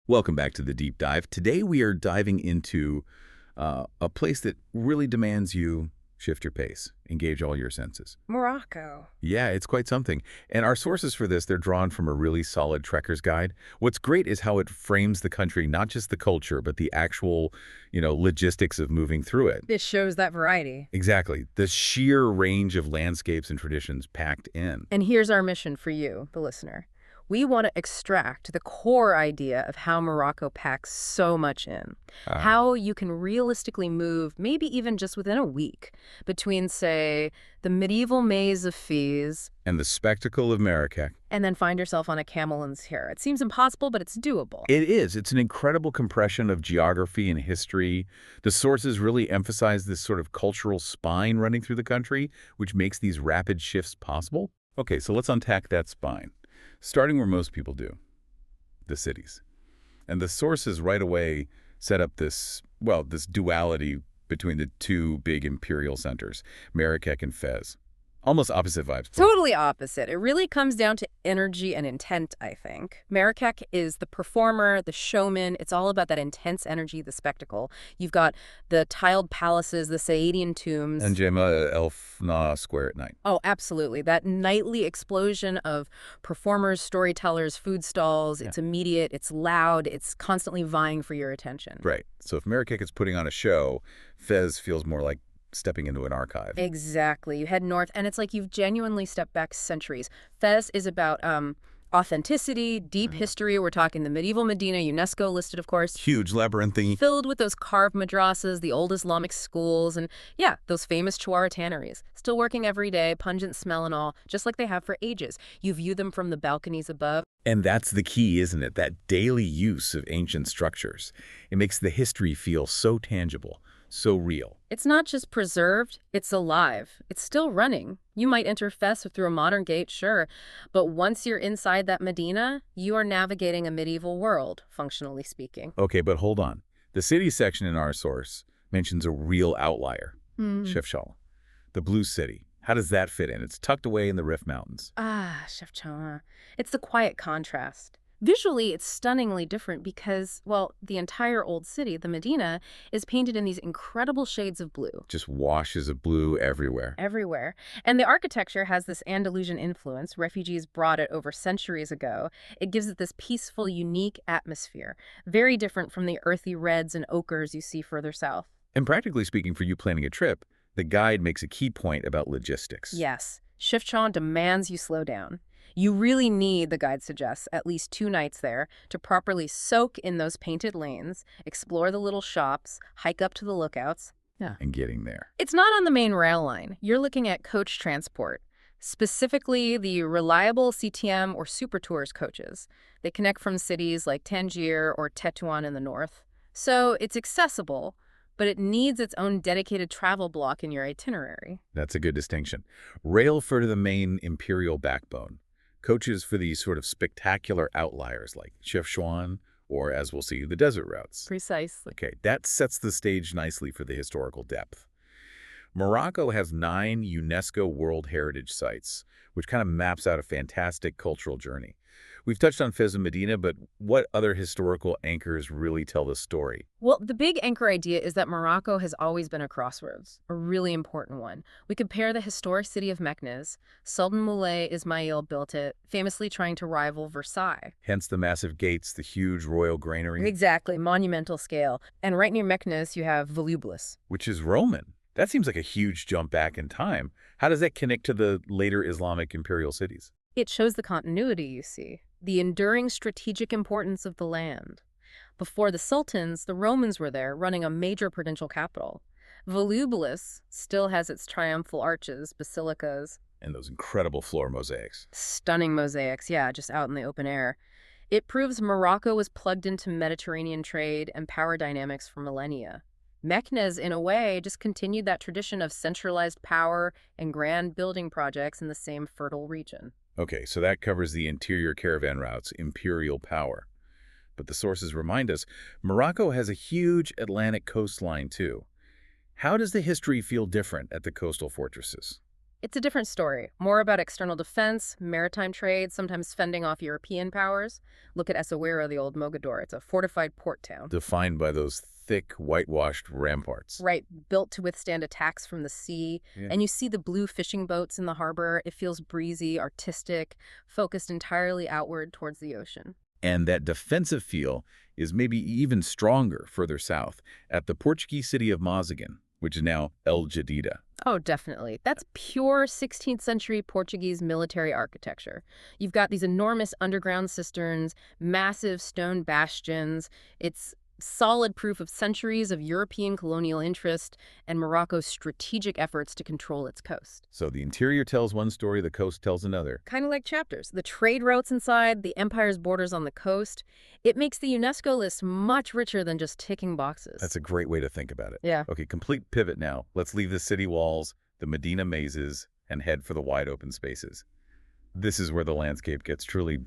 Welcome back to the deep dive. Today we are diving into a place that really demands you shift your pace, engage all your senses. Morocco. Yeah, it's quite something. And our sources for this, they're drawn from a really solid trekker's guide. What's great is how it frames the country, not just the culture, but the actual, logistics of moving through it. This shows that variety. Exactly. The sheer range of landscapes and traditions packed in. And here's our mission for you, the listener. We want to extract the core idea of how Morocco packs so much in. Ah. How you can realistically move, maybe even just within a week, between, say, the medieval maze of Fes And the spectacle of Marrakech. and then find yourself on a camel in Sahara. It seems impossible, but it's doable. It is. It's an incredible compression of geography and history. The sources really emphasize this sort of cultural spine running through the country, which makes these rapid shifts possible. Okay, so let's unpack that spine, starting where most people do, the cities. And the sources right away set up this duality between the two big imperial centers, Marrakech and Fez. Almost opposite vibes. Totally opposite. It really comes down to energy and intent, I think. Marrakech is the performer, the showman. It's all about that intense energy, the spectacle. You've got the tiled palaces, the Saadian tombs. And Jema El Fna Square at night. Oh, absolutely. That nightly explosion of performers, storytellers, food stalls. It's immediate, it's loud, it's constantly vying for your attention. Right. So if Marrakech is putting on a show, Fez feels more like stepping into an archive. Exactly. You head north, and it's like you've genuinely stepped back centuries. Fez is about authenticity, deep history. We're talking the medieval Medina, UNESCO listed, of course. Huge, labyrinthy. Filled with those carved madrasas, the old Islamic schools, and yeah, those famous Chouara tanneries. Still working every day, pungent smell and all, just like they have for ages. You view them from the balconies above. And that's the key, isn't it? That daily use of ancient structures. It makes the history feel so tangible, so real. It's not just preserved, it's alive. It's still running. You might enter Fes through a modern gate, sure, but once you're inside that Medina, you are navigating a medieval world, functionally speaking. Okay, but hold on. The city section in our source mentions a real outlier, Chefchaouen, the Blue City. How does that fit in? It's tucked away in the Rif Mountains. Ah, Chefchaouen. It's the quiet contrast. Visually, it's stunningly different because, well, the entire old city, the Medina, is painted in these incredible shades of blue. Just washes of blue everywhere. Everywhere. And the architecture has this Andalusian influence. Refugees brought it over centuries ago. It gives it this peaceful, unique atmosphere, very different from the earthy reds and ochres you see further south. And practically speaking, for you planning a trip, the guide makes a key point about logistics. Yes, Chefchaouen demands you slow down. You really need, the guide suggests, at least 2 nights there to properly soak in those painted lanes, explore the little shops, hike up to the lookouts. Yeah. And getting there. It's not on the main rail line. You're looking at coach transport, specifically the reliable CTM or Super Tours coaches. They connect from cities like Tangier or Tétouan in the north. So it's accessible, but it needs its own dedicated travel block in your itinerary. That's a good distinction. Rail for the main imperial backbone. Coaches for these sort of spectacular outliers like Chefchaouen or, as we'll see, the desert routes. Precisely. Okay, that sets the stage nicely for the historical depth. Morocco has 9 UNESCO World Heritage Sites, which kind of maps out a fantastic cultural journey. We've touched on Fez and Medina, but what other historical anchors really tell the story? Well, the big anchor idea is that Morocco has always been a crossroads, a really important one. We compare the historic city of Meknes. Sultan Moulay Ismail built it, famously trying to rival Versailles. Hence the massive gates, the huge royal granary. Exactly, monumental scale. And right near Meknes, you have Volubilis. Which is Roman. That seems like a huge jump back in time. How does that connect to the later Islamic imperial cities? It shows the continuity, you see, the enduring strategic importance of the land. Before the sultans, the Romans were there, running a major provincial capital. Volubilis still has its triumphal arches, basilicas. And those incredible floor mosaics. Stunning mosaics, yeah, just out in the open air. It proves Morocco was plugged into Mediterranean trade and power dynamics for millennia. Meknes, in a way, just continued that tradition of centralized power and grand building projects in the same fertile region. Okay, so that covers the interior caravan routes, imperial power. But the sources remind us, Morocco has a huge Atlantic coastline too. How does the history feel different at the coastal fortresses? It's a different story, more about external defense, maritime trade, sometimes fending off European powers. Look at Essaouira, the old Mogador. It's a fortified port town. Defined by those thick, whitewashed ramparts. Right, built to withstand attacks from the sea. Yeah. And you see the blue fishing boats in the harbor. It feels breezy, artistic, focused entirely outward towards the ocean. And that defensive feel is maybe even stronger further south, at the Portuguese city of Mazagan, which is now El Jadida. Oh, definitely. That's pure 16th century Portuguese military architecture. You've got these enormous underground cisterns, massive stone bastions. It's solid proof of centuries of European colonial interest and Morocco's strategic efforts to control its coast. So the interior tells one story, the coast tells another. Kind of like chapters. The trade routes inside, the empire's borders on the coast. It makes the UNESCO list much richer than just ticking boxes. That's a great way to think about it. Yeah. Okay, complete pivot now. Let's leave the city walls, the Medina mazes, and head for the wide open spaces. This is where the landscape gets truly,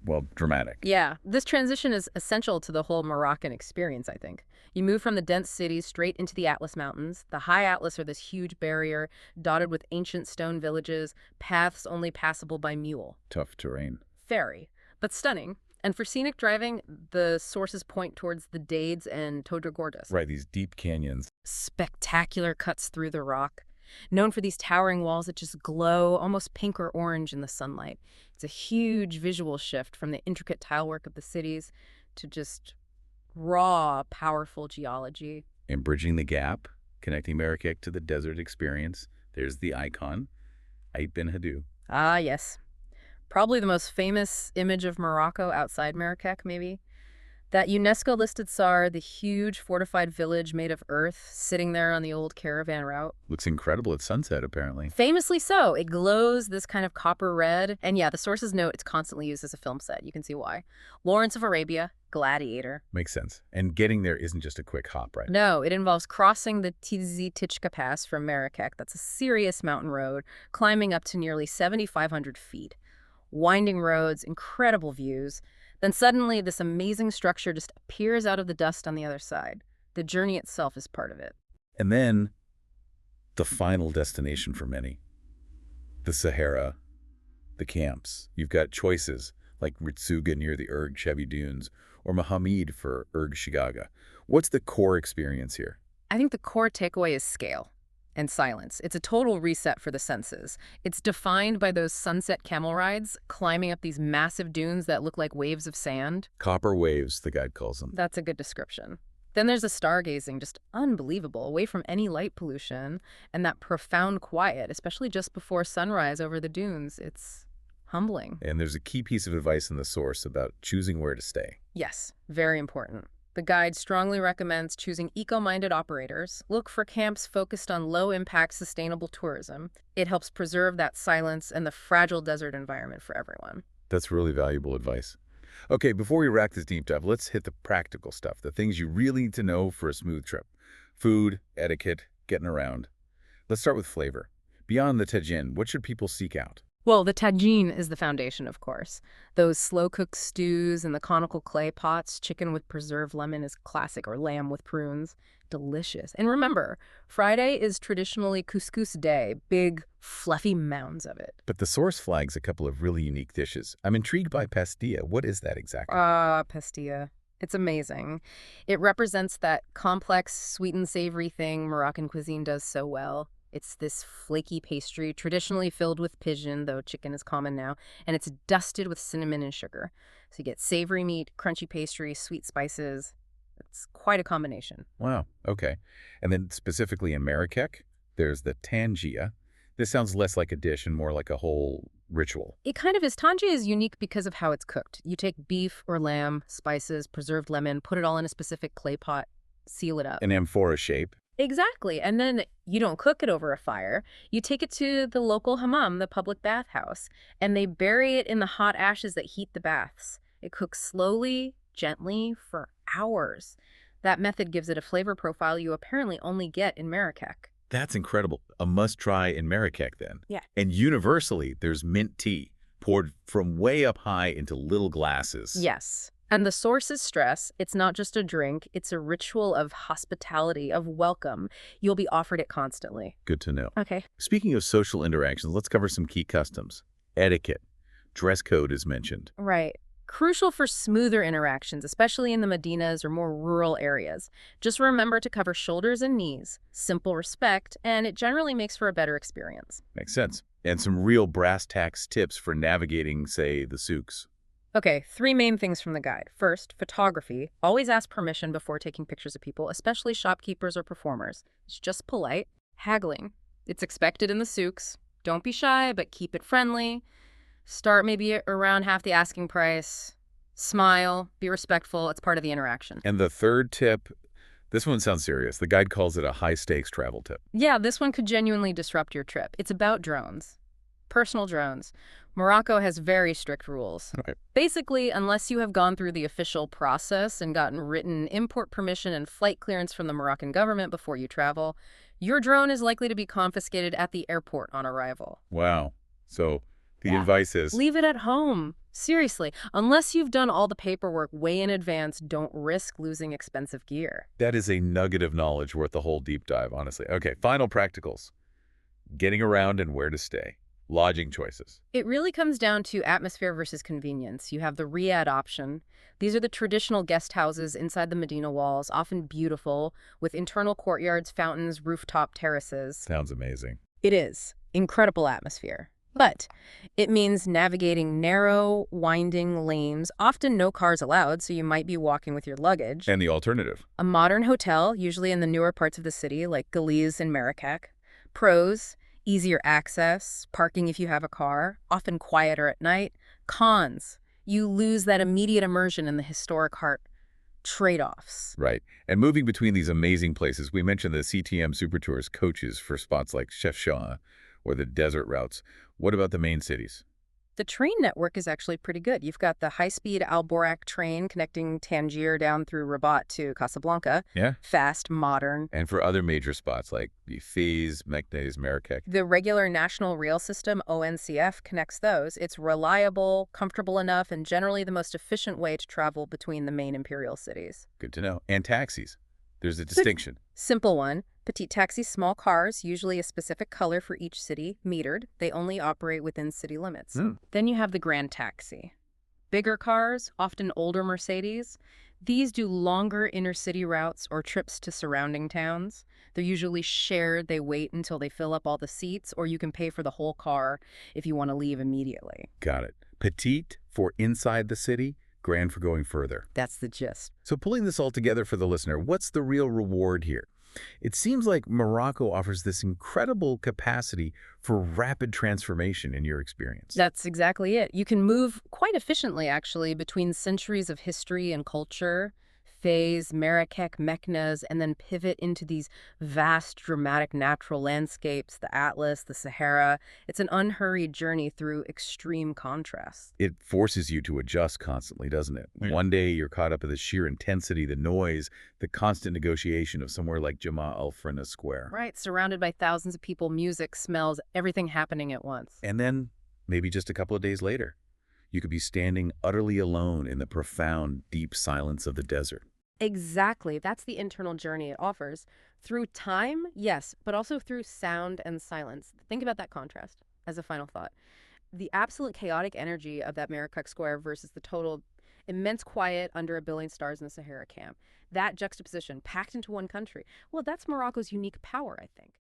well, dramatic. Yeah, this transition is essential to the whole Moroccan experience, I think. You move from the dense cities straight into the Atlas Mountains. The High Atlas are this huge barrier, dotted with ancient stone villages, paths only passable by mule. Tough terrain. Very, but stunning. And for scenic driving, the sources point towards the Dades and Todrogordas. Right, these deep canyons. Spectacular cuts through the rock. Known for these towering walls that just glow almost pink or orange in the sunlight. It's a huge visual shift from the intricate tilework of the cities to just raw, powerful geology. And bridging the gap, connecting Marrakech to the desert experience, there's the icon, Ait Ben Haddou. Ah, yes. Probably the most famous image of Morocco outside Marrakech, maybe. That UNESCO-listed Sahara, the huge fortified village made of earth, sitting there on the old caravan route. Looks incredible at sunset, apparently. Famously so. It glows this kind of copper red. And yeah, the sources note it's constantly used as a film set. You can see why. Lawrence of Arabia, Gladiator. Makes sense. And getting there isn't just a quick hop, right? No, it involves crossing the Tizi Tichka Pass from Marrakech. That's a serious mountain road, climbing up to nearly 7,500 feet. Winding roads, incredible views. Then suddenly, this amazing structure just appears out of the dust on the other side. The journey itself is part of it. And then, the final destination for many. The Sahara, the camps. You've got choices like Ritsuga near the Erg Chevy Dunes or Mohammed for Erg Shigaga. What's the core experience here? I think the core takeaway is scale and silence. It's a total reset for the senses. It's defined by those sunset camel rides, climbing up these massive dunes that look like waves of sand. Copper waves, the guide calls them. That's a good description. Then there's the stargazing, just unbelievable, away from any light pollution, and that profound quiet, especially just before sunrise over the dunes. It's humbling. And there's a key piece of advice in the source about choosing where to stay. Yes, very important. The guide strongly recommends choosing eco-minded operators. Look for camps focused on low-impact sustainable tourism. It helps preserve that silence and the fragile desert environment for everyone. That's really valuable advice. Okay, before we wrap this deep dive, let's hit the practical stuff, the things you really need to know for a smooth trip. Food, etiquette, getting around. Let's start with flavor. Beyond the tagine, what should people seek out? Well, the tagine is the foundation, of course. Those slow-cooked stews and the conical clay pots, chicken with preserved lemon is classic, or lamb with prunes. Delicious. And remember, Friday is traditionally couscous day, big, fluffy mounds of it. But the source flags a couple of really unique dishes. I'm intrigued by pastilla. What is that exactly? Pastilla. It's amazing. It represents that complex, sweet and savory thing Moroccan cuisine does so well. It's this flaky pastry, traditionally filled with pigeon, though chicken is common now, and it's dusted with cinnamon and sugar. So you get savory meat, crunchy pastry, sweet spices. It's quite a combination. Wow, okay. And then specifically in Marrakech, there's the tangia. This sounds less like a dish and more like a whole ritual. It kind of is. Tangia is unique because of how it's cooked. You take beef or lamb, spices, preserved lemon, put it all in a specific clay pot, seal it up. An amphora shape. Exactly. And then you don't cook it over a fire. You take it to the local hammam, the public bathhouse, and they bury it in the hot ashes that heat the baths. It cooks slowly, gently, for hours. That method gives it a flavor profile you apparently only get in Marrakech. That's incredible. A must-try in Marrakech, then. Yeah. And universally, there's mint tea, poured from way up high into little glasses. Yes. And the source is stress. It's not just a drink. It's a ritual of hospitality, of welcome. You'll be offered it constantly. Good to know. Okay. Speaking of social interactions, let's cover some key customs. Etiquette. Dress code is mentioned. Right. Crucial for smoother interactions, especially in the Medinas or more rural areas. Just remember to cover shoulders and knees. Simple respect, and it generally makes for a better experience. Makes sense. And some real brass tacks tips for navigating, say, the souks. Okay, 3 main things from the guide. First, photography. Always ask permission before taking pictures of people, especially shopkeepers or performers. It's just polite. Haggling. It's expected in the souks. Don't be shy, but keep it friendly. Start maybe around half the asking price. Smile. Be respectful. It's part of the interaction. And the third tip, this one sounds serious. The guide calls it a high-stakes travel tip. Yeah, this one could genuinely disrupt your trip. It's about drones. Personal drones. Morocco has very strict rules. Right. Basically, unless you have gone through the official process and gotten written import permission and flight clearance from the Moroccan government before you travel, your drone is likely to be confiscated at the airport on arrival. Wow. So the advice is... leave it at home. Seriously, unless you've done all the paperwork way in advance, don't risk losing expensive gear. That is a nugget of knowledge worth the whole deep dive, honestly. Okay, final practicals. Getting around and where to stay. Lodging choices. It really comes down to atmosphere versus convenience. You have the riad option. These are the traditional guest houses inside the Medina walls, often beautiful, with internal courtyards, fountains, rooftop terraces. Sounds amazing. It is. Incredible atmosphere. But it means navigating narrow, winding lanes, often no cars allowed, so you might be walking with your luggage. And the alternative? A modern hotel, usually in the newer parts of the city, like Fes and Marrakech. Pros: easier access, parking if you have a car, often quieter at night. Cons: you lose that immediate immersion in the historic heart. Trade-offs. Right. And moving between these amazing places, we mentioned the CTM Super Tours coaches for spots like Chefchaouen or the desert routes. What about the main cities? The train network is actually pretty good. You've got the high-speed Al Borak train connecting Tangier down through Rabat to Casablanca. Yeah. Fast, modern. And for other major spots like Fes, Medinas, Marrakech. The regular national rail system, ONCF, connects those. It's reliable, comfortable enough, and generally the most efficient way to travel between the main imperial cities. Good to know. And taxis. There's a distinction. Simple one. Petite taxis, small cars, usually a specific color for each city, metered. They only operate within city limits. Then you have the grand taxi. Bigger cars, often older Mercedes. These do longer inner-city routes or trips to surrounding towns. They're usually shared. They wait until they fill up all the seats, or you can pay for the whole car if you want to leave immediately. Got it. Petite for inside the city, grand for going further. That's the gist. So pulling this all together for the listener, what's the real reward here? It seems like Morocco offers this incredible capacity for rapid transformation in your experience. That's exactly it. You can move quite efficiently, actually, between centuries of history and culture, Fes, Marrakech, Medinas, and then pivot into these vast, dramatic natural landscapes, the Atlas, the Sahara. It's an unhurried journey through extreme contrast. It forces you to adjust constantly, doesn't it? Yeah. One day you're caught up in the sheer intensity, the noise, the constant negotiation of somewhere like Jama al-Frenna Square. Right, surrounded by thousands of people, music, smells, everything happening at once. And then, maybe just a couple of days later, you could be standing utterly alone in the profound, deep silence of the desert. Exactly. That's the internal journey it offers. Through time, yes, but also through sound and silence. Think about that contrast as a final thought. The absolute chaotic energy of that Marrakech Square versus the total immense quiet under a billion stars in the Sahara camp. That juxtaposition, packed into one country, well, that's Morocco's unique power, I think.